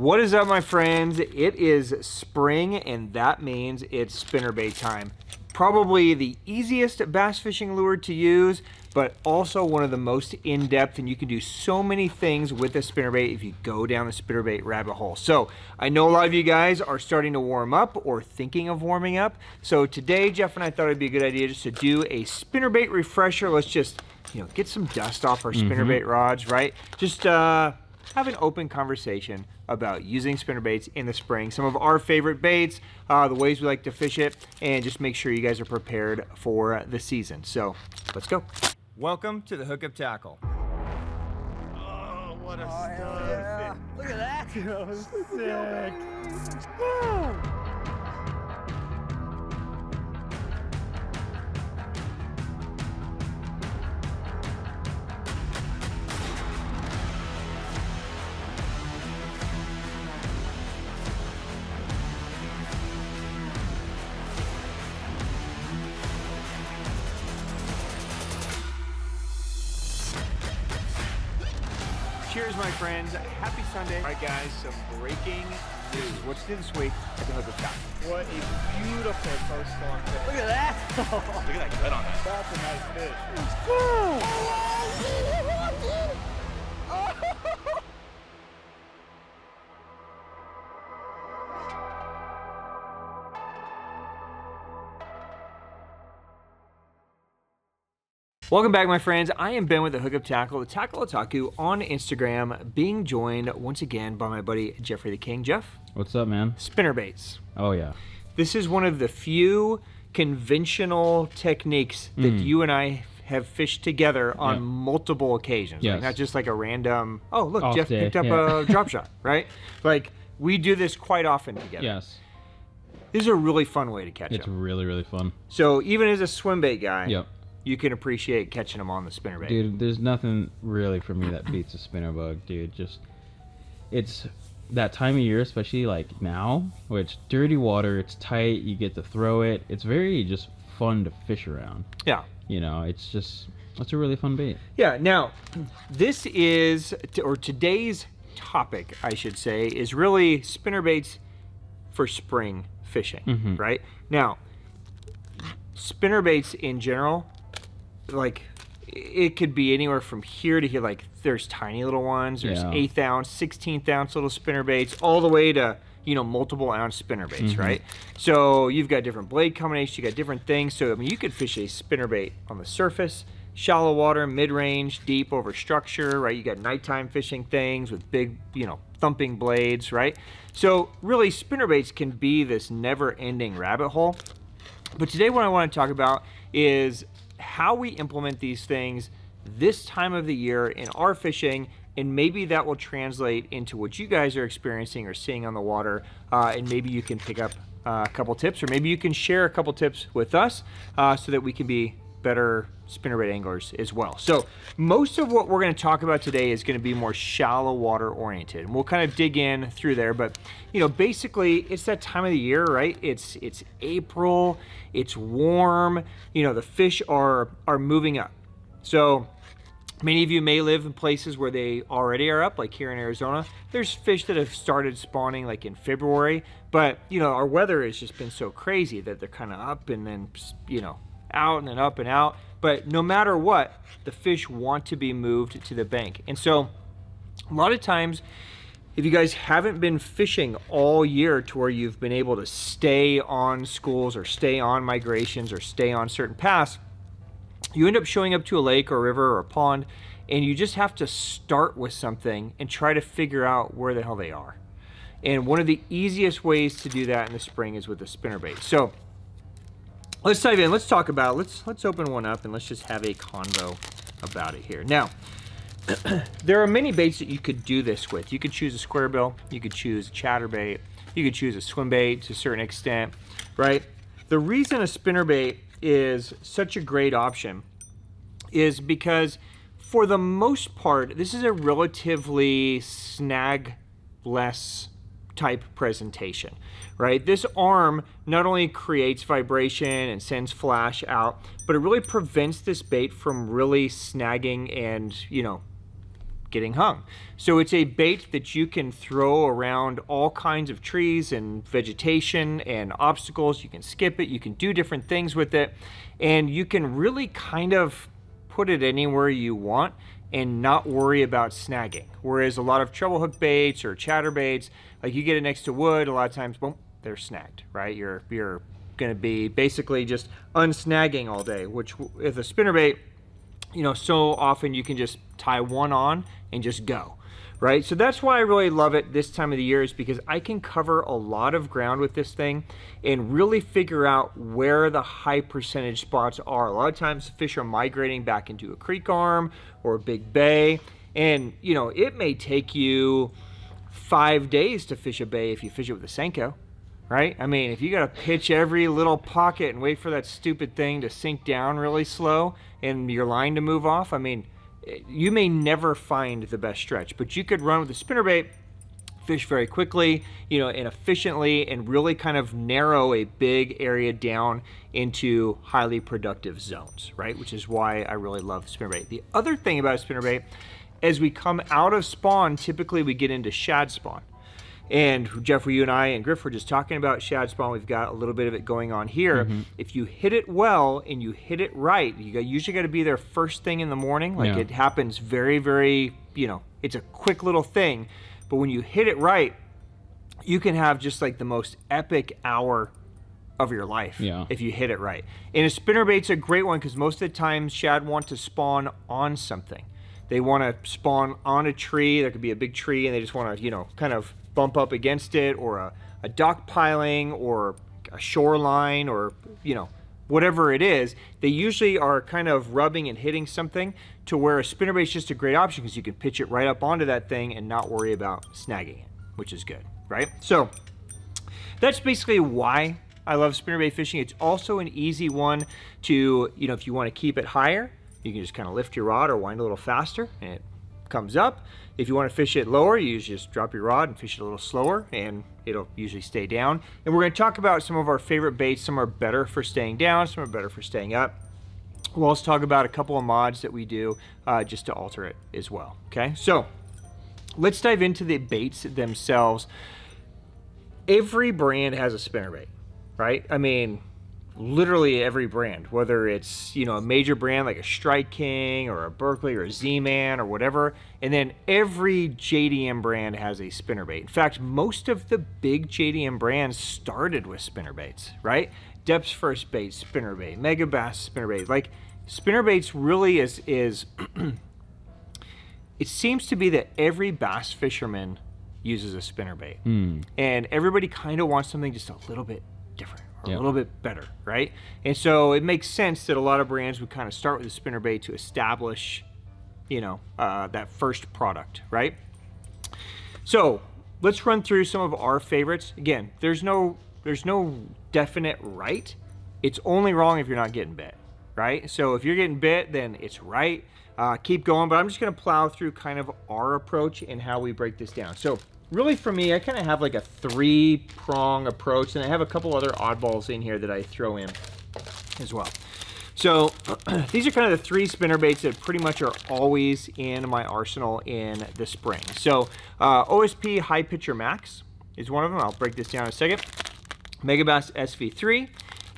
What is up, my friends? It is spring, and that means it's spinnerbait time. Probably the easiest bass fishing lure to use, but also one of the most in-depth, and you can do so many things with a spinnerbait if you go down the spinnerbait rabbit hole. So I know a lot of you guys are starting to warm up or thinking of warming up. So today, Jeff and I thought it'd be a good idea just to do a spinnerbait refresher. Let's just, get some dust off our spinnerbait rods, right? Just have an open conversation about using spinnerbaits in the spring, some of our favorite baits, the ways we like to fish it, and just make sure you guys are prepared for the season. So let's go. Welcome to the Hookup Tackle. Oh, what a stud. Yeah. Look at that. That was sick. Woo. Cheers, my friends. Happy Sunday. All right, guys, some breaking news. What's new this week at the Hookup Tackle? What a beautiful post-storm fish. Look at that. Look at that gut on that. That's a nice fish. Welcome back, my friends. I am Ben with the Hookup Tackle, the Tackle Otaku on Instagram, being joined once again by my buddy Jeffrey the King. Jeff? What's up, man? Spinnerbaits. Oh, yeah. This is one of the few conventional techniques that you and I have fished together on multiple occasions. Yes. Like not just like a random, oh, look, Off Jeff day, picked up a drop shot, right? Like, we do this quite often together. Yes. This is a really fun way to catch It's them. really, really fun. So even as a swim bait guy, Yep. you can appreciate catching them on the spinnerbait. Dude, there's nothing really for me that beats a spinner bug, dude. Just, it's that time of year, especially like now, where it's dirty water, it's tight, you get to throw it. It's very just fun to fish around. Yeah. It's a really fun bait. Yeah, now, this is, or today's topic, I should say, is really spinnerbaits for spring fishing, right? Now, spinnerbaits in general, like, it could be anywhere from here to here. Like, there's tiny little ones, there's 1/8 ounce, 16th ounce little spinnerbaits, all the way to, multiple ounce spinnerbaits, right? So you've got different blade combinations, you got different things. So, I mean, you could fish a spinnerbait on the surface, shallow water, mid-range, deep over structure, right? You got nighttime fishing things with big, thumping blades, right? So really, spinnerbaits can be this never-ending rabbit hole. But today what I want to talk about is how we implement these things this time of the year in our fishing, and maybe that will translate into what you guys are experiencing or seeing on the water, and maybe you can pick up a couple tips, or maybe you can share a couple tips with us so that we can be better spinnerbait anglers as well. So most of what we're going to talk about today is going to be more shallow water oriented, and we'll kind of dig in through there. But basically it's that time of the year, right? It's April, it's warm, the fish are moving up. So many of you may live in places where they already are up, like here in Arizona. There's fish that have started spawning like in February, but our weather has just been so crazy that they're kind of up and then out and then up and out. But no matter what, the fish want to be moved to the bank. And so a lot of times, if you guys haven't been fishing all year to where you've been able to stay on schools or stay on migrations or stay on certain paths, you end up showing up to a lake or a river or a pond, and you just have to start with something and try to figure out where the hell they are. And one of the easiest ways to do that in the spring is with a spinnerbait. So let's dive in. Let's talk about it. Let's open one up and let's just have a convo about it here. Now, there are many baits that you could do this with. You could choose a square bill, you could choose a chatterbait, you could choose a swim bait to a certain extent, right? The reason a spinnerbait is such a great option is because for the most part, this is a relatively snag-less type presentation, right? This arm not only creates vibration and sends flash out, but it really prevents this bait from really snagging and, getting hung. So it's a bait that you can throw around all kinds of trees and vegetation and obstacles. You can skip it, you can do different things with it, and you can really kind of put it anywhere you want and not worry about snagging. Whereas a lot of treble hook baits or chatterbaits, like you get it next to wood, a lot of times, boom, they're snagged, right? You're going to be basically just unsnagging all day, which with a spinnerbait, you know, so often you can just tie one on and just go, right? So that's why I really love it this time of the year, is because I can cover a lot of ground with this thing and really figure out where the high percentage spots are. A lot of times fish are migrating back into a creek arm or a big bay, and you know, it may take you 5 days to fish a bay if you fish it with a Senko, right? I mean, if you got to pitch every little pocket and wait for that stupid thing to sink down really slow and your line to move off, I mean, you may never find the best stretch, but you could run with a spinnerbait, fish very quickly, you know, and efficiently, and really kind of narrow a big area down into highly productive zones, right? Which is why I really love spinnerbait. The other thing about a spinnerbait, as we come out of spawn, typically we get into shad spawn. And Jeff, you and I and Griff were just talking about shad spawn. We've got a little bit of it going on here. If you hit it well and you hit it right, you usually got to be there first thing in the morning. Like it happens very, very, you know, it's a quick little thing. But when you hit it right, you can have just like the most epic hour of your life if you hit it right. And a spinnerbait's a great one because most of the time shad want to spawn on something. They want to spawn on a tree. There could be a big tree and they just want to, you know, kind of bump up against it, or a dock piling, or a shoreline, or, you know, whatever it is. They usually are kind of rubbing and hitting something, to where a spinnerbait is just a great option because you can pitch it right up onto that thing and not worry about snagging it, which is good, right? So that's basically why I love spinnerbait fishing. It's also an easy one to, you know, if you want to keep it higher, you can just kind of lift your rod or wind a little faster and it comes up. If you want to fish it lower, you just drop your rod and fish it a little slower and it'll usually stay down. And we're going to talk about some of our favorite baits. Some are better for staying down, some are better for staying up. We'll also talk about a couple of mods that we do just to alter it as well. Okay, so let's dive into the baits themselves. Every brand has a spinnerbait, right? I mean, literally every brand, whether it's, you know, a major brand like a Strike King or a Berkeley or a Z-Man or whatever, and then every JDM brand has a spinnerbait. In fact, most of the big JDM brands started with spinnerbaits, right? Deps First Bait, spinnerbait, Megabass spinnerbait. Like, spinnerbaits really is it seems to be that every bass fisherman uses a spinnerbait, and everybody kind of wants something just a little bit different, or a little bit better, right? And so it makes sense that a lot of brands would kind of start with a spinnerbait to establish, you know, that first product, right? So let's run through some of our favorites. Again, there's no definite right. It's only wrong if you're not getting bit, right? So if you're getting bit, then it's right. Keep going, but I'm just going to plow through kind of our approach and how we break this down. So really, for me, I kind of have like a 3-prong approach, and I have a couple other oddballs in here that I throw in as well. So these are kind of the 3 spinnerbaits that pretty much are always in my arsenal in the spring. So OSP High Picthers Max is one of them. I'll break this down in a second. Megabass SV3,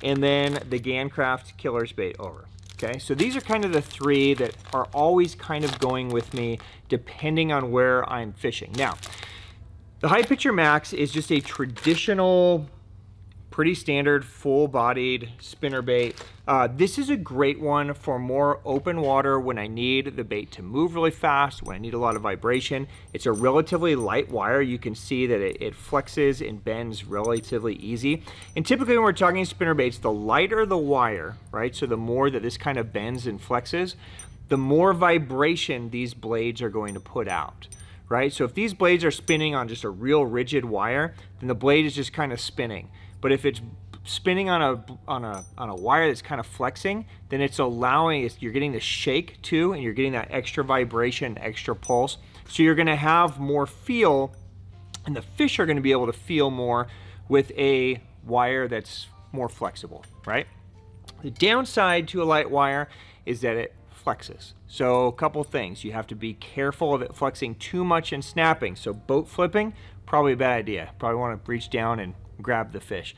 and then the Gancraft Killer's Bait Over. Okay, so these are kind of the 3 that are always kind of going with me depending on where I'm fishing. Now, the High Picthers Max is just a traditional, pretty standard, full-bodied spinnerbait. This is a great one for more open water when I need the bait to move really fast, when I need a lot of vibration. It's a relatively light wire. You can see that it flexes and bends relatively easy. And typically when we're talking spinnerbaits, the lighter the wire, right, so the more that this kind of bends and flexes, the more vibration these blades are going to put out. Right? So if these blades are spinning on just a real rigid wire, then the blade is just kind of spinning. But if it's spinning on a wire that's kind of flexing, then it's allowing, you're getting the shake too, and you're getting that extra vibration, extra pulse. So you're going to have more feel, and the fish are going to be able to feel more with a wire that's more flexible, right? The downside to a light wire is that it flexes. So a couple things. You have to be careful of it flexing too much and snapping. So boat flipping, probably a bad idea. Probably want to reach down and grab the fish.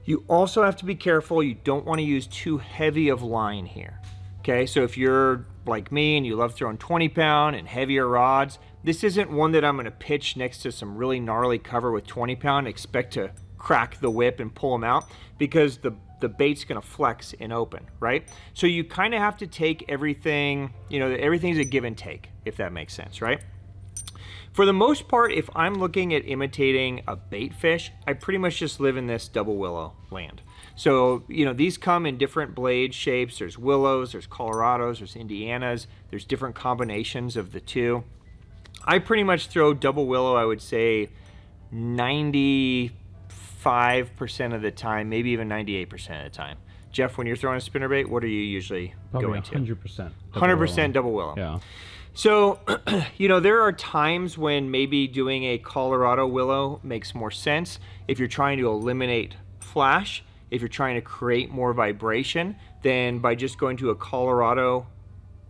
You also have to be careful. You don't want to use too heavy of line here. Okay, so if you're like me and you love throwing 20-pound and heavier rods, this isn't one that I'm going to pitch next to some really gnarly cover with 20-pound and expect to crack the whip and pull them out, because the bait's going to flex and open, right? So you kind of have to take everything, you know, everything's a give and take, if that makes sense, right? For the most part, if I'm looking at imitating a bait fish, I pretty much just live in this double willow land. So, you know, these come in different blade shapes. There's willows, there's Colorados, there's Indianas, there's different combinations of the two. I pretty much throw double willow, I would say 95% of the time, maybe even 98% of the time. Jeff, when you're throwing a spinnerbait, what are you usually going to? 100%. 100% double willow. Yeah. So, you know, there are times when maybe doing a Colorado willow makes more sense if you're trying to eliminate flash, if you're trying to create more vibration, than by just going to a Colorado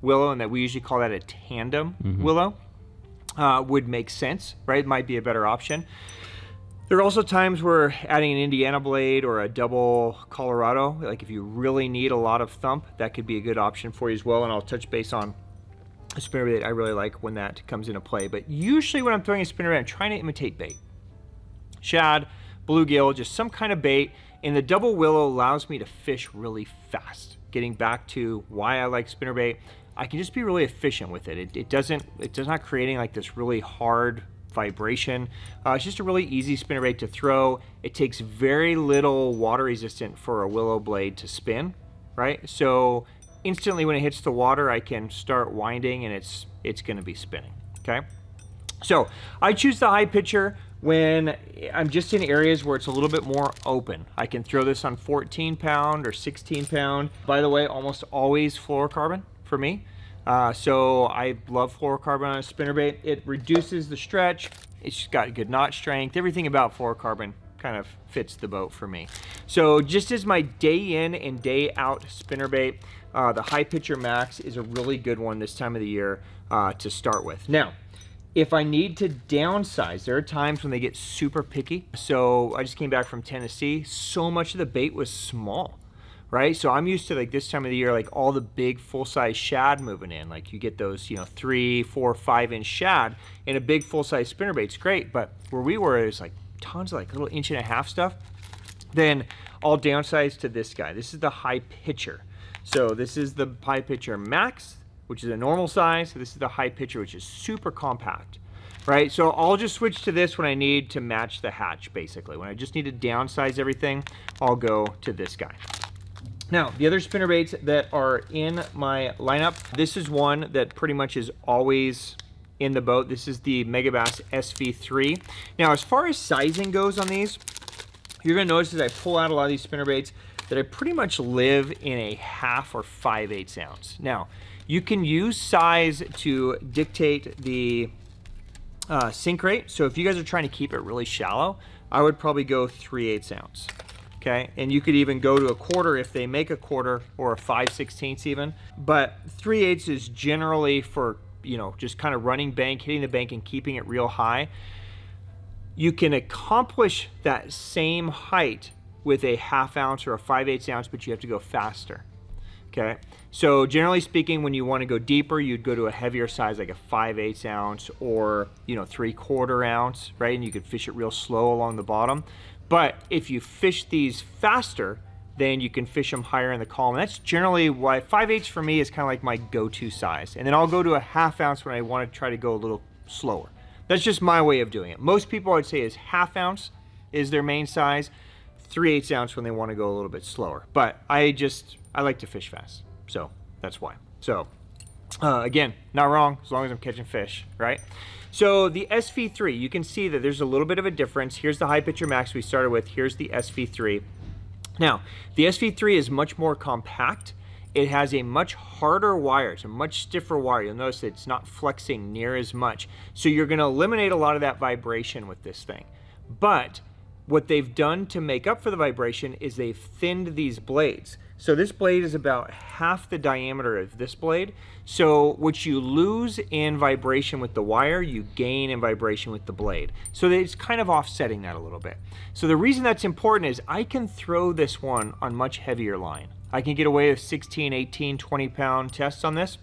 willow, and that we usually call that a tandem willow, would make sense, right? It might be a better option. There are also times where adding an Indiana blade or a double Colorado, like if you really need a lot of thump, that could be a good option for you as well. And I'll touch base on a spinnerbait I really like when that comes into play. But usually when I'm throwing a spinnerbait, I'm trying to imitate bait. Shad, bluegill, just some kind of bait. And the double willow allows me to fish really fast. Getting back to why I like spinnerbait, I can just be really efficient with it. It does not creating like this really hard vibration. It's just a really easy spinnerbait to throw. It takes very little water resistant for a willow blade to spin, right? So instantly when it hits the water, I can start winding and it's going to be spinning, okay? So I choose the high pitcher when I'm just in areas where it's a little bit more open. I can throw this on 14-pound or 16-pound. By the way, almost always fluorocarbon for me. So I love fluorocarbon on a spinnerbait. It reduces the stretch. It's got good knot strength. Everything about fluorocarbon kind of fits the boat for me. So just as my day in and day out spinnerbait, the High Pitcher Max is a really good one this time of the year to start with. Now, if I need to downsize, there are times when they get super picky. So I just came back from Tennessee. So much of the bait was small, right? So I'm used to like this time of the year, like all the big full-size shad moving in. Like you get those, you know, 3, 4, 5-inch shad, and a big full-size spinnerbait's great. But where we were, it was like tons of like little 1.5 inch stuff. Then I'll downsize to this guy. This is the High Pitcher. So this is the High Pitcher Max, which is a normal size. This is the High Pitcher, which is super compact, right? So I'll just switch to this when I need to match the hatch, basically. When I just need to downsize everything, I'll go to this guy. Now, the other spinnerbaits that are in my lineup, this is one that pretty much is always in the boat. This is the Megabass SV3. Now, as far as sizing goes on these, you're gonna notice as I pull out a lot of these spinnerbaits that I pretty much live in a 1/2 or 5/8 ounce. Now, you can use size to dictate the sink rate. So if you guys are trying to keep it really shallow, I would probably go 3/8 ounce. Okay, and you could even go to a 1/4 if they make a 1/4, or a 5/16 even. But 3/8 is generally for, you know, just kind of running bank, hitting the bank and keeping it real high. You can accomplish that same height with a 1/2 ounce or a 5/8 ounce, but you have to go faster. Okay, so generally speaking, when you want to go deeper, you'd go to a heavier size like a 5/8 ounce or, you know, 3/4 ounce, right? And you could fish it real slow along the bottom. But if you fish these faster, then you can fish them higher in the column. And that's generally why 5/8 for me is kind of like my go-to size. And then I'll go to a 1/2 ounce when I want to try to go a little slower. That's just my way of doing it. Most people, I'd say, is 1/2 ounce is their main size, 3/8 ounce when they want to go a little bit slower. But I like to fish fast, so that's why. So again, not wrong as long as I'm catching fish, right? So the SV3, you can see that there's a little bit of a difference. Here's the High Pitcher Max we started with. Here's the SV3. Now, the SV3 is much more compact. It has a much harder wire. It's a much stiffer wire. You'll notice that it's not flexing near as much. So you're going to eliminate a lot of that vibration with this thing. But what they've done to make up for the vibration is they've thinned these blades. So this blade is about half the diameter of this blade. So what you lose in vibration with the wire, you gain in vibration with the blade. So it's kind of offsetting that a little bit. So the reason that's important is I can throw this one on much heavier line. I can get away with 16, 18, 20 pound tests on this,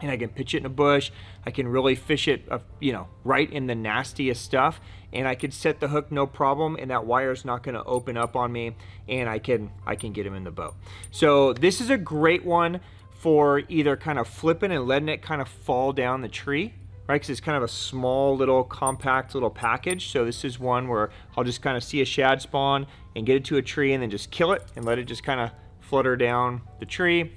and I can pitch it in a bush. I can really fish it, you know, right in the nastiest stuff, and I could set the hook no problem, and that wire's not going to open up on me, and I can get him in the boat. So this is a great one for either kind of flipping and letting it kind of fall down the tree, right? Because it's kind of a small little compact little package. So this is one where I'll just kind of see a shad spawn and get it to a tree and then just kill it and let it just kind of flutter down the tree.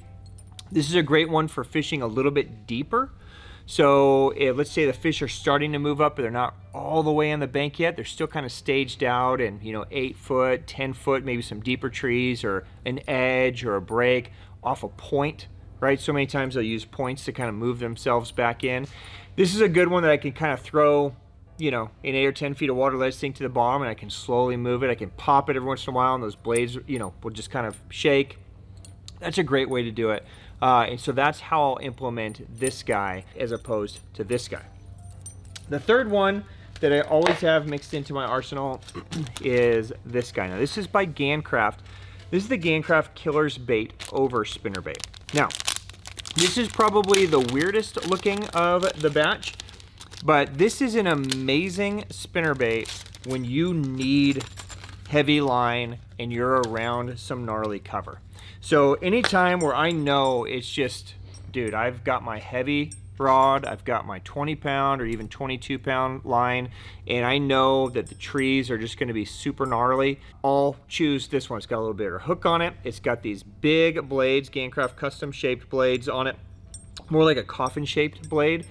This is a great one for fishing a little bit deeper. So if, let's say the fish are starting to move up, but they're not all the way on the bank yet. They're still kind of staged out and, you know, 8 foot, 10 foot, maybe some deeper trees or an edge or a break off a point, right? So many times they'll use points to kind of move themselves back in. This is a good one that I can kind of throw, you know, in 8 or 10 feet of water, let it sink to the bottom, and I can slowly move it. I can pop it every once in a while, and those blades, you know, will just kind of shake. That's a great way to do it. And so that's how I'll implement this guy as opposed to this guy. The third one that I always have mixed into my arsenal is this guy. Now this is by Gancraft. This is the Gancraft Killer's Bait over Spinnerbait. Now, this is probably the weirdest looking of the batch, but this is an amazing spinnerbait when you need heavy line and you're around some gnarly cover. So anytime where I know it's just, dude, I've got my heavy rod, I've got my 20 pound or even 22 pound line, and I know that the trees are just going to be super gnarly, I'll choose this one. It's got a little bigger hook on it. It's got these big blades, Gancraft custom shaped blades on it, more like a coffin shaped blade.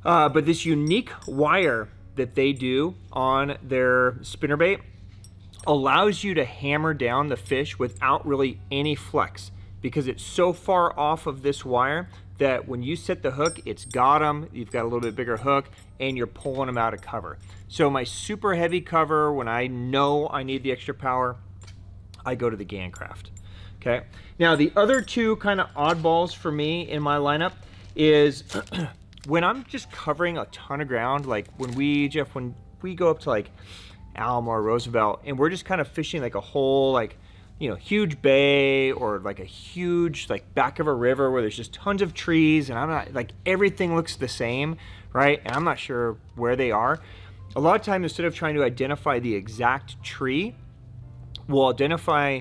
But this unique wire that they do on their spinnerbait allows you to hammer down the fish without really any flex, because it's so far off of this wire that when you set the hook, it's got them, you've got a little bit bigger hook, and you're pulling them out of cover. So my super heavy cover, when I know I need the extra power, I go to the Gancraft. Okay. Now the other two kind of oddballs for me in my lineup is when I'm just covering a ton of ground, like when we go up to like Alma or Roosevelt, and we're just kind of fishing like a whole, like, you know, huge bay or like a huge like back of a river where there's just tons of trees, and I'm not, like, everything looks the same, right? And I'm not sure where they are. A lot of times, instead of trying to identify the exact tree, we'll identify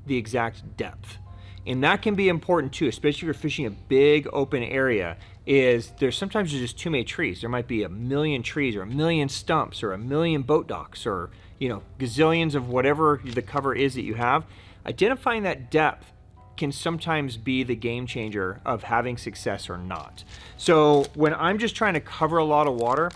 the exact depth. And that can be important too, especially if you're fishing a big open area. Is there's sometimes just too many trees. There might be a million trees or a million stumps or a million boat docks or, you know, gazillions of whatever the cover is that you have. Identifying that depth can sometimes be the game changer of having success or not. So when I'm just trying to cover a lot of water,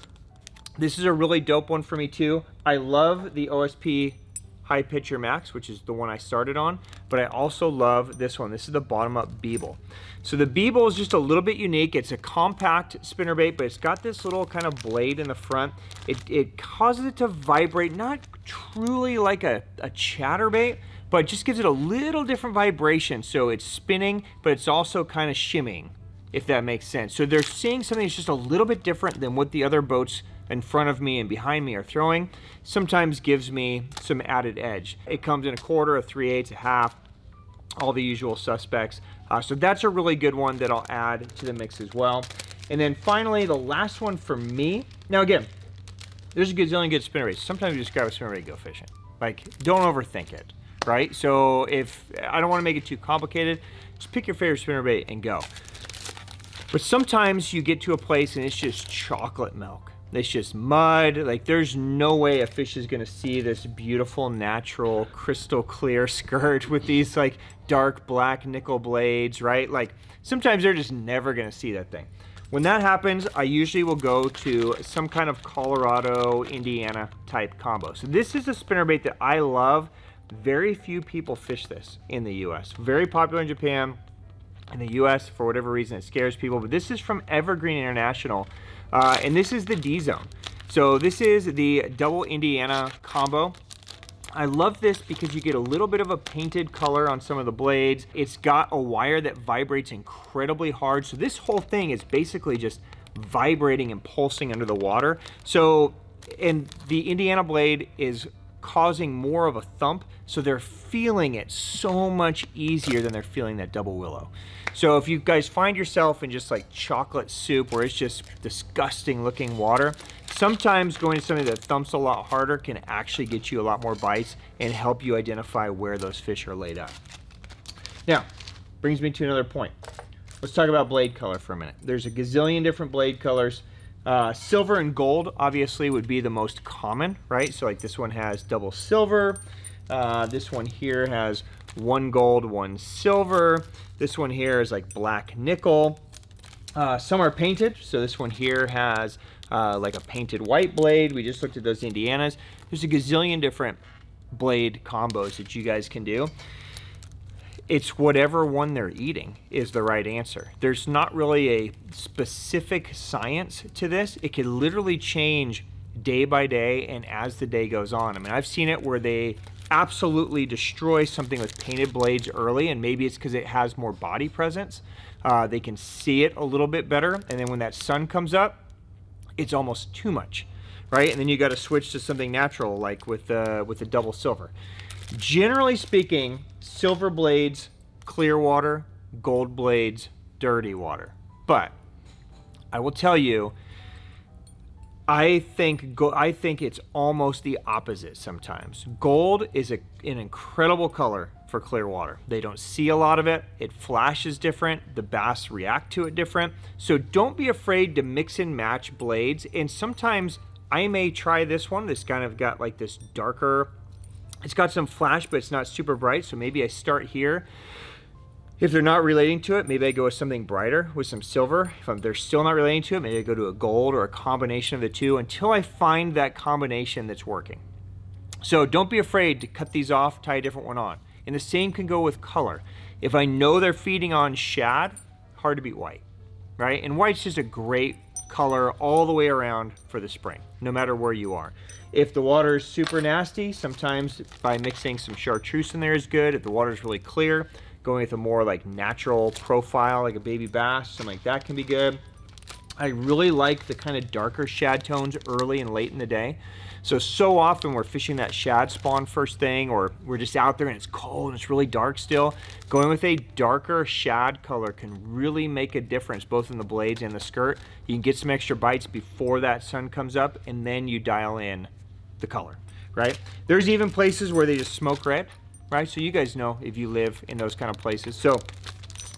this is a really dope one for me too. I love the OSP High Picthers Max, which is the one I started on, but I also love this one. This is the bottom up Beeble. So the Beeble is just a little bit unique. It's a compact spinnerbait, but it's got this little kind of blade in the front. It causes it to vibrate, not truly like a chatterbait, but it just gives it a little different vibration. So it's spinning, but it's also kind of shimming, if that makes sense. So they're seeing something that's just a little bit different than what the other boats in front of me and behind me are throwing. Sometimes gives me some added edge. It comes in a quarter, a 3/8, a half, all the usual suspects. So that's a really good one that I'll add to the mix as well. And then finally, the last one for me. Now again, there's a gazillion good spinnerbaits. Sometimes you just grab a spinnerbait and go fishing. Like, don't overthink it, right? So if I don't want to make it too complicated, just pick your favorite spinnerbait and go. But sometimes you get to a place and it's just chocolate milk. It's just mud. Like, there's no way a fish is going to see this beautiful, natural, crystal clear skirt with these like dark black nickel blades, right? Like, sometimes they're just never going to see that thing. When that happens, I usually will go to some kind of Colorado, Indiana type combo. So this is a spinnerbait that I love. Very few people fish this in the US. Very popular in Japan. In the US, for whatever reason, it scares people. But this is from Evergreen International. And this is the D Zone. So this is the double Indiana combo. I love this because you get a little bit of a painted color on some of the blades. It's got a wire that vibrates incredibly hard. So this whole thing is basically just vibrating and pulsing under the water. So, and the Indiana blade is causing more of a thump, so they're feeling it so much easier than they're feeling that double willow. So if you guys find yourself in just like chocolate soup where it's just disgusting looking water, sometimes going to something that thumps a lot harder can actually get you a lot more bites and help you identify where those fish are laid up. Now, brings me to another point. Let's talk about blade color for a minute. There's a gazillion different blade colors. Silver and gold obviously would be the most common, right? So like this one has double silver. This one here has one gold, one silver. This one here is like black nickel. Some are painted. So this one here has like a painted white blade. We just looked at those Indianas. There's a gazillion different blade combos that you guys can do. It's whatever one they're eating is the right answer. There's not really a specific science to this. It could literally change day by day and as the day goes on. I mean, I've seen it where they absolutely destroy something with painted blades early, and maybe it's because it has more body presence. They can see it a little bit better, and then when that sun comes up, it's almost too much, right? And then you got to switch to something natural, like with the double silver. Generally speaking, silver blades, clear water, gold blades, dirty water. But I will tell you, I think it's almost the opposite sometimes. Gold is an incredible color for clear water. They don't see a lot of it. It flashes different. The bass react to it different. So don't be afraid to mix and match blades. And sometimes I may try this one. This kind of got like this darker, it's got some flash, but it's not super bright. So maybe I start here. If they're not relating to it, maybe I go with something brighter with some silver. If they're still not relating to it, maybe I go to a gold or a combination of the two until I find that combination that's working. So don't be afraid to cut these off, tie a different one on. And the same can go with color. If I know they're feeding on shad, hard to beat white, right? And white's just a great color all the way around for the spring, no matter where you are. If the water is super nasty, sometimes by mixing some chartreuse in there is good. If the water is really clear, going with a more like natural profile, like a baby bass, something like that can be good. I really like the kind of darker shad tones early and late in the day. So often we're fishing that shad spawn first thing, or we're just out there and it's cold and it's really dark still. Going with a darker shad color can really make a difference, both in the blades and the skirt. You can get some extra bites before that sun comes up, and then you dial in the color, right? There's even places where they just smoke red, right? So you guys know if you live in those kind of places. So,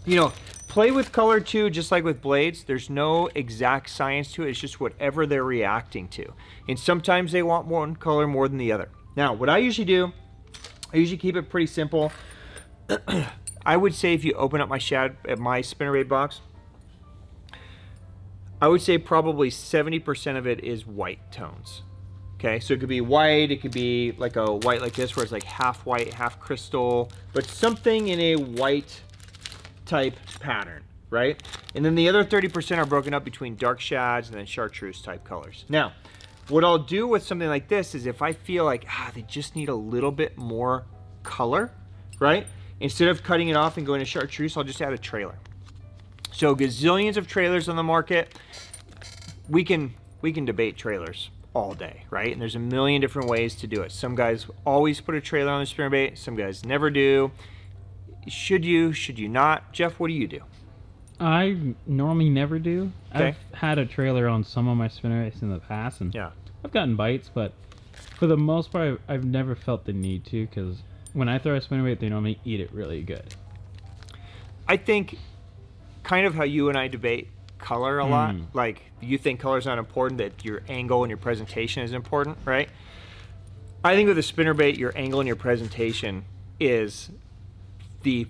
you know, play with color too, just like with blades. There's no exact science to it. It's just whatever they're reacting to. And sometimes they want one color more than the other. Now, what I usually do, I usually keep it pretty simple. I would say if you open up my spinnerbait box, I would say probably 70% of it is white tones. Okay, so it could be white, it could be like a white like this where it's like half white, half crystal, but something in a white type pattern, right? And then the other 30% are broken up between dark shads and then chartreuse type colors. Now, what I'll do with something like this is if I feel like, they just need a little bit more color, right? Instead of cutting it off and going to chartreuse, I'll just add a trailer. So gazillions of trailers on the market. We can debate trailers all day, right? And there's a million different ways to do it. Some guys always put a trailer on the spinnerbait. Some guys never do. Should you not? Jeff, what do you do? I normally never do. Okay. I've had a trailer on some of my spinnerbaits in the past, and Yeah. I've gotten bites, but for the most part, I've never felt the need to, because when I throw a spinnerbait, they normally eat it really good. I think kind of how you and I debate color a lot. Like, you think color's not important, that your angle and your presentation is important, right? I think with a spinnerbait, your angle and your presentation is the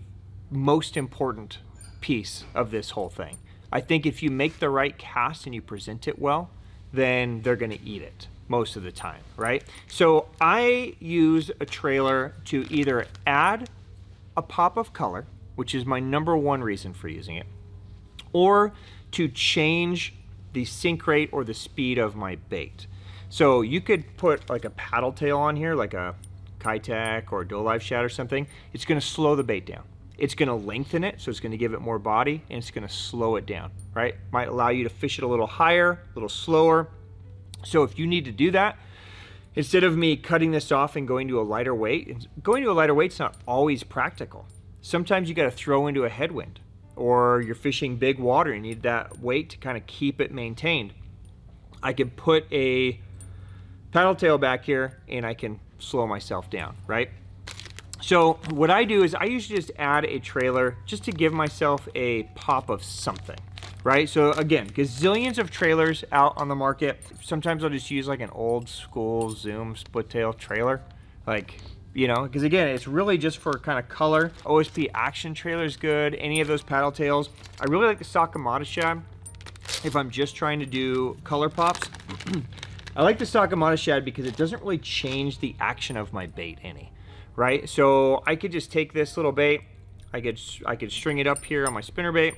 most important piece of this whole thing. I think if you make the right cast and you present it well, then they're going to eat it most of the time, right? So I use a trailer to either add a pop of color, which is my #1 reason for using it, or to change the sink rate or the speed of my bait. So you could put like a paddle tail on here, like a Kitech or Dual Live Shad or something, it's going to slow the bait down. It's going to lengthen it, so it's going to give it more body, and it's going to slow it down, right? Might allow you to fish it a little higher, a little slower. So if you need to do that, instead of me cutting this off and going to a lighter weight, going to a lighter weight's not always practical. Sometimes you got to throw into a headwind, or you're fishing big water and you need that weight to kind of keep it maintained. I can put a paddle tail back here and I can slow myself down, right? So what I do is I usually just add a trailer just to give myself a pop of something, right? So again, gazillions of trailers out on the market. Sometimes I'll just use like an old school Zoom split tail trailer, like, you know, because again, it's really just for kind of color. OSP action trailer is good. Any of those paddle tails. I really like the Sakamata shad if I'm just trying to do color pops. I like the Sakamata shad because it doesn't really change the action of my bait any. Right, so I could just take this little bait, I could string it up here on my spinnerbait,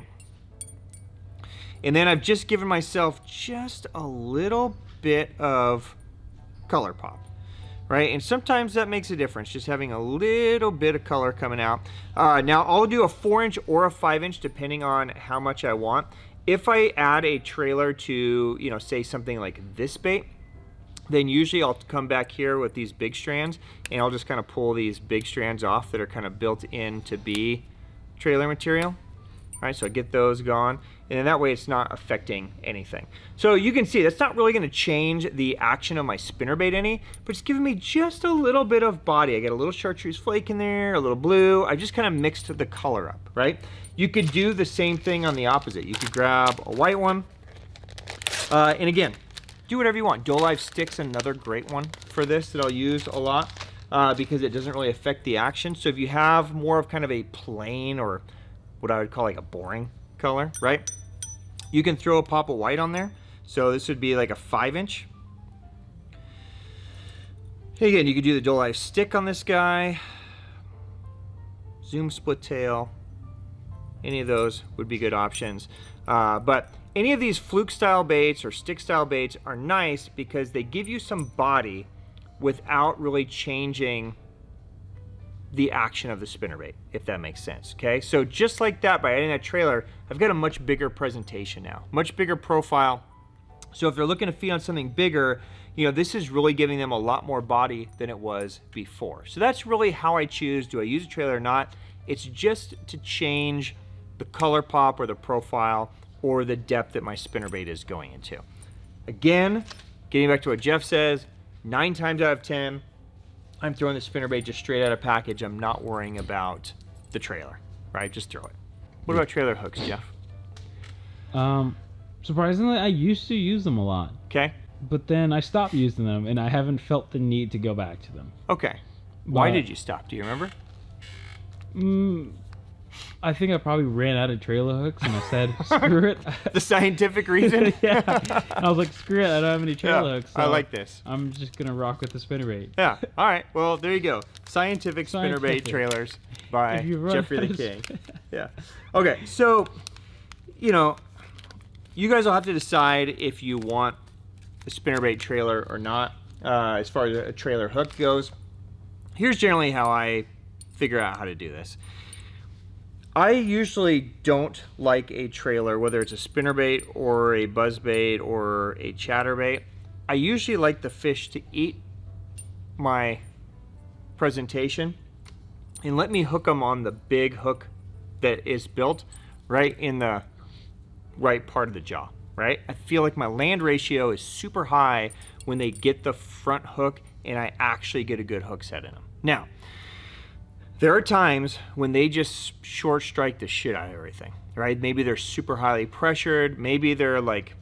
and then I've just given myself just a little bit of color pop, right? And sometimes that makes a difference, just having a little bit of color coming out. Now I'll do a 4-inch or a 5-inch depending on how much I want. If I add a trailer to, you know, say something like this bait, then usually I'll come back here with these big strands and I'll just kind of pull these big strands off that are kind of built in to be trailer material. All right, so I get those gone, and then that way it's not affecting anything. So you can see that's not really going to change the action of my spinnerbait any, but it's giving me just a little bit of body. I get a little chartreuse flake in there, a little blue. I just kind of mixed the color up, right? You could do the same thing on the opposite. You could grab a white one, and again, do whatever you want. Dual Live Stick's another great one for this that I'll use a lot because it doesn't really affect the action. So if you have more of kind of a plain or what I would call like a boring color, right? You can throw a pop of white on there. So this would be like a 5-inch. Again, you could do the Dual Live Stick on this guy. Zoom split tail. Any of those would be good options. But any of these fluke style baits or stick style baits are nice because they give you some body without really changing the action of the spinnerbait, if that makes sense, okay? So just like that, by adding that trailer, I've got a much bigger presentation now, much bigger profile. So if they're looking to feed on something bigger, you know, this is really giving them a lot more body than it was before. So that's really how I choose, do I use a trailer or not? It's just to change the color pop or the profile or the depth that my spinnerbait is going into. Again, getting back to what Jeff says, 9 times out of 10, I'm throwing the spinnerbait just straight out of package. I'm not worrying about the trailer, right? Just throw it. What about trailer hooks, Jeff? Surprisingly, I used to use them a lot. Okay. But then I stopped using them, and I haven't felt the need to go back to them. Okay. Why did you stop? Do you remember? I think I probably ran out of trailer hooks, and I said, screw it. The scientific reason? Yeah. And I was like, screw it, I don't have any trailer hooks. So I like this. I'm just going to rock with the spinnerbait. Yeah. All right. Well, there you go. Scientific spinnerbait trailers by Jeffrey the King. Yeah. Okay. So, you know, you guys will have to decide if you want a spinnerbait trailer or not. As far as a trailer hook goes, here's generally how I figure out how to do this. I usually don't like a trailer, whether it's a spinnerbait or a buzzbait or a chatterbait. I usually like the fish to eat my presentation and let me hook them on the big hook that is built right in the right part of the jaw, right? I feel like my land ratio is super high when they get the front hook and I actually get a good hook set in them. Now, there are times when they just short strike the shit out of everything, right? Maybe they're super highly pressured. Maybe they're like,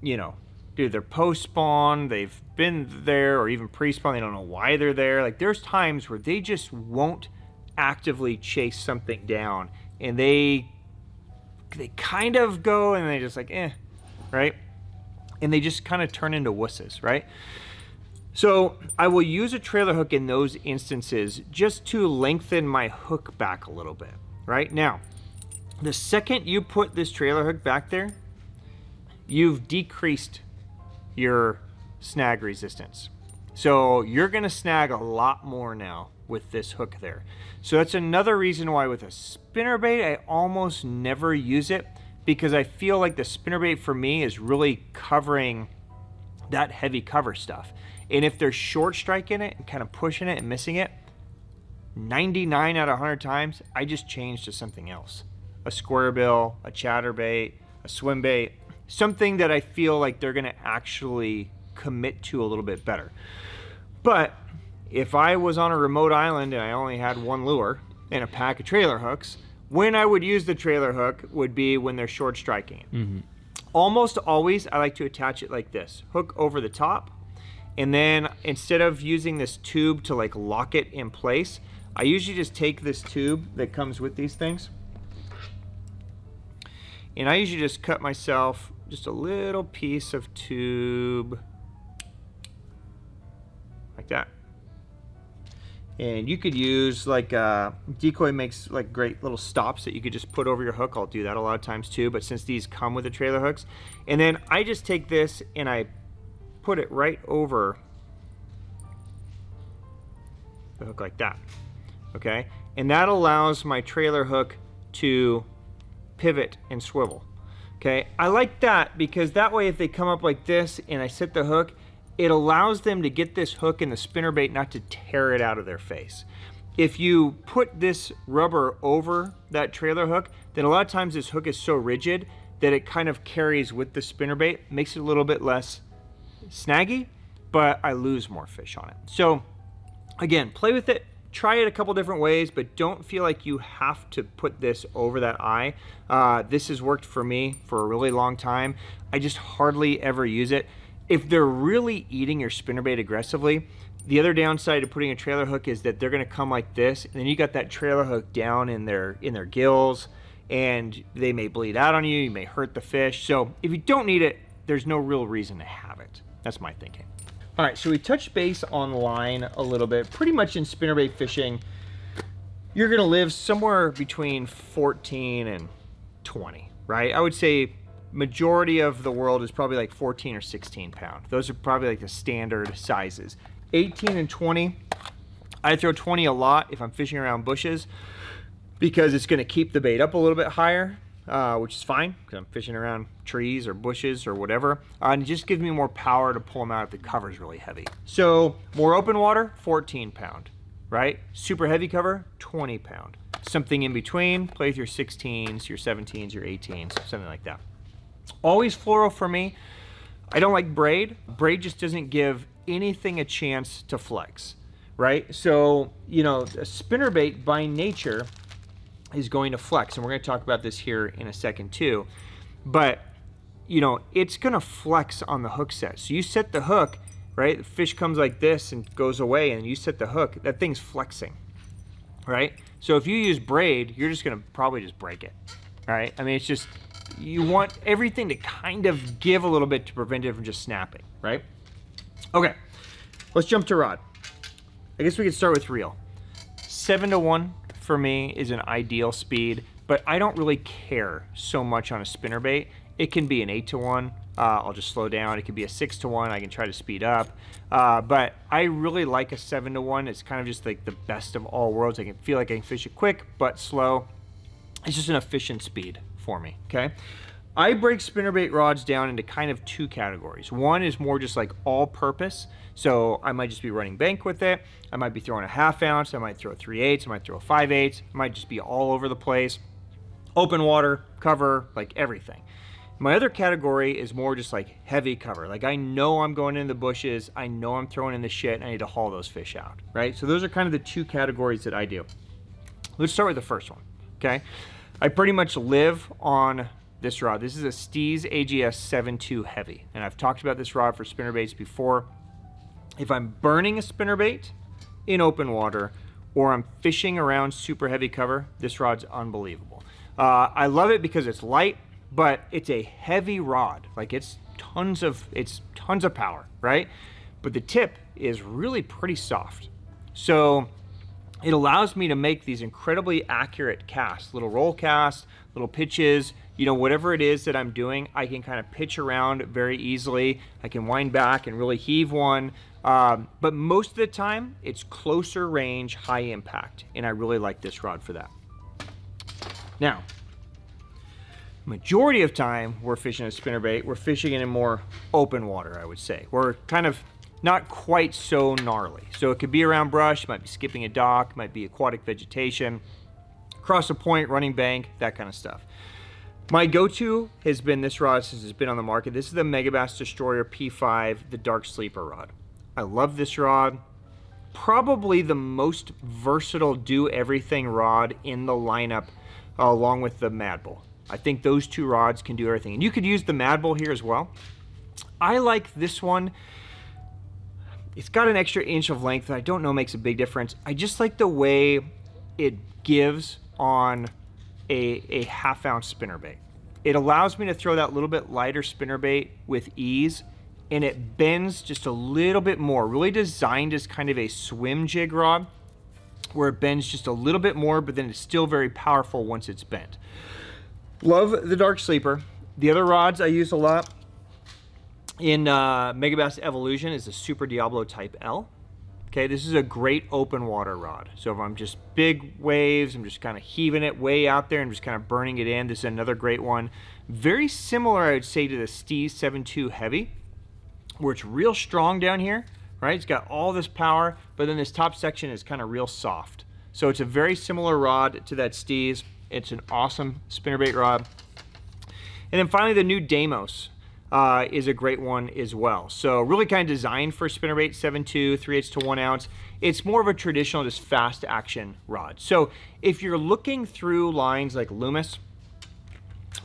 you know, dude, they're post-spawn. They've been there or even pre-spawn. They don't know why they're there. Like there's times where they just won't actively chase something down. And they kind of go and they just like, right? And they just kind of turn into wusses, right? So I will use a trailer hook in those instances just to lengthen my hook back a little bit, right? Now, the second you put this trailer hook back there, you've decreased your snag resistance. So you're gonna snag a lot more now with this hook there. So that's another reason why with a spinnerbait, I almost never use it, because I feel like the spinnerbait for me is really covering that heavy cover stuff. And if they're short striking it and kind of pushing it and missing it, 99 out of 100 times, I just change to something else. A square bill, a chatterbait, a swim bait, something that I feel like they're gonna actually commit to a little bit better. But if I was on a remote island and I only had one lure and a pack of trailer hooks, when I would use the trailer hook would be when they're short striking it. Mm-hmm. Almost always I like to attach it like this, hook over the top, and then instead of using this tube to like lock it in place, I usually just take this tube that comes with these things, and I usually just cut myself just a little piece of tube like that. And you could use like Decoy makes like great little stops that you could just put over your hook. I'll do that a lot of times too, but since these come with the trailer hooks, and then I just take this and I put it right over the hook like that. Okay, and that allows my trailer hook to pivot and swivel. Okay, I like that because that way if they come up like this and I set the hook, it allows them to get this hook in the spinnerbait not to tear it out of their face. If you put this rubber over that trailer hook, then a lot of times this hook is so rigid that it kind of carries with the spinnerbait, makes it a little bit less snaggy, but I lose more fish on it. So again, play with it. Try it a couple different ways, but don't feel like you have to put this over that eye. This has worked for me for a really long time. I just hardly ever use it. If they're really eating your spinnerbait aggressively, the other downside of putting a trailer hook is that they're gonna come like this, and then you got that trailer hook down in their gills, and they may bleed out on you, you may hurt the fish. So if you don't need it, there's no real reason to have it. That's my thinking. All right, so we touched base on line a little bit. Pretty much in spinnerbait fishing, you're gonna live somewhere between 14 and 20, right? I would say majority of the world is probably like 14 or 16 pound. Those are probably like the standard sizes. 18 and 20, I throw 20 a lot if I'm fishing around bushes because it's gonna keep the bait up a little bit higher, which is fine because I'm fishing around trees or bushes or whatever. And it just gives me more power to pull them out if the cover's really heavy. So more open water, 14 pound, right? Super heavy cover, 20 pound. Something in between, play with your 16s, your 17s, your 18s, something like that. Always fluoro for me. I don't like braid. Braid just doesn't give anything a chance to flex, right? So, you know, a spinnerbait by nature is going to flex, and we're going to talk about this here in a second too. But, you know, it's going to flex on the hook set. So you set the hook, right? The fish comes like this and goes away, and you set the hook, that thing's flexing, right? So if you use braid, you're just going to probably just break it, right? I mean, it's just, you want everything to kind of give a little bit to prevent it from just snapping, right? Okay, let's jump to rod. I guess we could start with reel. 7-to-1 for me is an ideal speed, but I don't really care so much on a spinnerbait. It can be an 8-to-1. I'll just slow down. It could be a 6-to-1. I can try to speed up. But I really like a 7-to-1. It's kind of just like the best of all worlds. I can feel like I can fish it quick, but slow. It's just an efficient speed for me, okay? I break spinnerbait rods down into kind of two categories. One is more just like all-purpose, so I might just be running bank with it. I might be throwing a 1/2 ounce, I might throw a 3/8, I might throw a 5/8, I might just be all over the place. Open water, cover, like everything. My other category is more just like heavy cover. Like I know I'm going in the bushes, I know I'm throwing in the shit, and I need to haul those fish out, right? So those are kind of the two categories that I do. Let's start with the first one, okay? I pretty much live on this rod. This is a Steez AGS 7.2 heavy, and I've talked about this rod for spinnerbaits before. If I'm burning a spinnerbait in open water or I'm fishing around super heavy cover, this rod's unbelievable. I love it because it's light, but it's a heavy rod. Like it's tons of power, right? But the tip is really pretty soft. So it allows me to make these incredibly accurate casts, little roll casts, little pitches, you know, whatever it is that I'm doing, I can kind of pitch around very easily. I can wind back and really heave one. But most of the time, it's closer range, high impact. And I really like this rod for that. Now, majority of time we're fishing a spinnerbait, we're fishing in a more open water, I would say. We're kind of not quite so gnarly. So it could be around brush, might be skipping a dock, might be aquatic vegetation, across a point, running bank, that kind of stuff. My go-to has been this rod since it's been on the market. This is the Megabass Destroyer P5, the Dark Sleeper rod. I love this rod. Probably the most versatile do-everything rod in the lineup, along with the Mad Bull. I think those two rods can do everything. And you could use the Mad Bull here as well. I like this one. It's got an extra inch of length that I don't know makes a big difference. I just like the way it gives on a half-ounce spinnerbait. It allows me to throw that little bit lighter spinnerbait with ease, and it bends just a little bit more. Really designed as kind of a swim jig rod, where it bends just a little bit more, but then it's still very powerful once it's bent. Love the Dark Sleeper. The other rods I use a lot in Megabass Evoluzion is the Super Diablo Type L. Okay, this is a great open water rod. So if I'm just big waves, I'm just kind of heaving it way out there and just kind of burning it in. This is another great one. Very similar, I would say, to the Steez 7.2 Heavy, where it's real strong down here, right? It's got all this power, but then this top section is kind of real soft. So it's a very similar rod to that Steez. It's an awesome spinnerbait rod. And then finally, the new Deimos is a great one as well. So really kind of designed for spinnerbait 7.2, 3/8 to 1 ounce. It's more of a traditional, just fast action rod. So if you're looking through lines like Loomis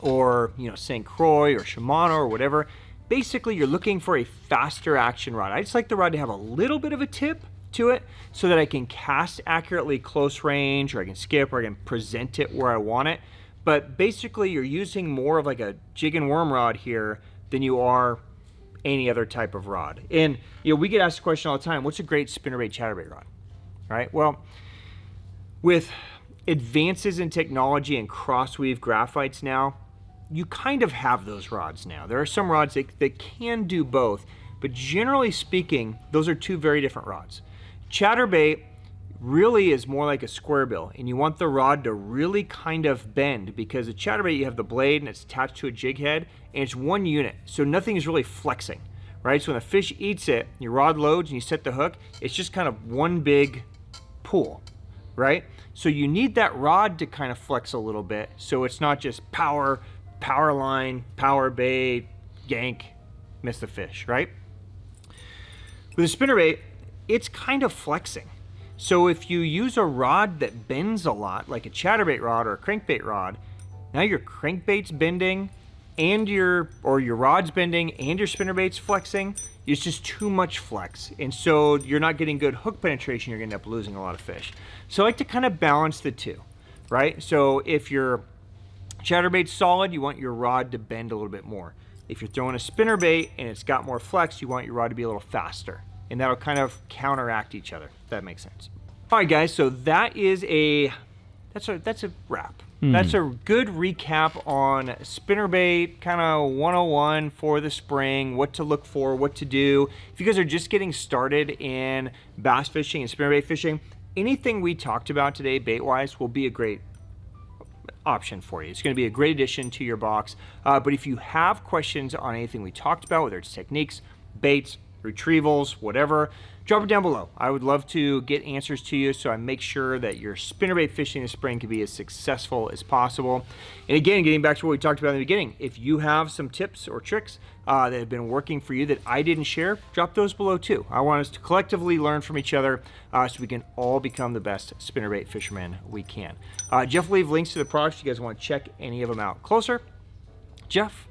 or, you know, St. Croix or Shimano or whatever, basically you're looking for a faster action rod. I just like the rod to have a little bit of a tip to it so that I can cast accurately close range, or I can skip, or I can present it where I want it. But basically you're using more of like a jig and worm rod here than you are any other type of rod. And you know, we get asked the question all the time, what's a great spinnerbait chatterbait rod? Right? Well, with advances in technology and crossweave graphites now, you kind of have those rods now. There are some rods that can do both, but generally speaking, those are two very different rods. Chatterbait really is more like a square bill, and you want the rod to really kind of bend, because a chatterbait, you have the blade and it's attached to a jig head, and it's one unit, so nothing is really flexing, right? So when the fish eats it, your rod loads and you set the hook, it's just kind of one big pull, right? So you need that rod to kind of flex a little bit, so it's not just power line, power bait, yank, miss the fish, right? With a spinnerbait, it's kind of flexing. So if you use a rod that bends a lot, like a chatterbait rod or a crankbait rod, now your crankbait's bending and your rod's bending and your spinnerbait's flexing. It's just too much flex. And so you're not getting good hook penetration, you're gonna end up losing a lot of fish. So I like to kind of balance the two, right? So if your chatterbait's solid, you want your rod to bend a little bit more. If you're throwing a spinnerbait and it's got more flex, you want your rod to be a little faster. And that'll kind of counteract each other, if that makes sense. All right, guys, so that's a wrap. That's a good recap on spinnerbait, kind of 101 for the spring, what to look for, what to do. If you guys are just getting started in bass fishing and spinnerbait fishing, anything we talked about today, bait-wise, will be a great option for you. It's going to be a great addition to your box. But if you have questions on anything we talked about, whether it's techniques, baits, retrievals, whatever, drop it down below. I would love to get answers to you, so I make sure that your spinnerbait fishing this spring can be as successful as possible. And again, getting back to what we talked about in the beginning, if you have some tips or tricks that have been working for you that I didn't share, drop those below too. I want us to collectively learn from each other so we can all become the best spinnerbait fishermen we can. Jeff will leave links to the products if you guys want to check any of them out closer. Jeff?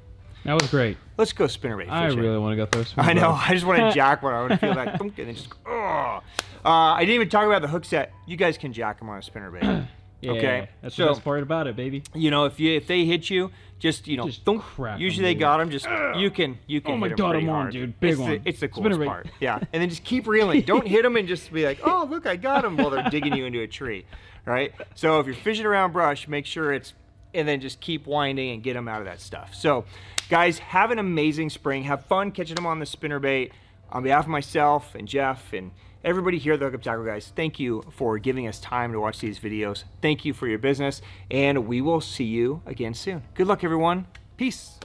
That was great. Let's go spinnerbait fishing. I really want to go throw spinnerbait. I know. I just want to jack one. I want to feel that thunk and then just oh. I didn't even talk about the hook set. You guys can jack them on a spinnerbait. Yeah, okay. That's the best part about it, baby. You know, if they hit you, just thunk. Crack Usually them, they got them. Just you can. Oh my hit God, them I'm on, hard. dude. Big one. It's the coolest part. Yeah, and then just keep reeling. Don't hit them and just be like, oh look, I got them, while they're digging you into a tree, right? So if you're fishing around brush, make sure it's and then just keep winding and get them out of that stuff. So guys, have an amazing spring. Have fun catching them on the spinnerbait. On behalf of myself and Jeff and everybody here at the Hookup Tackle guys, thank you for giving us time to watch these videos. Thank you for your business, and we will see you again soon. Good luck, everyone. Peace.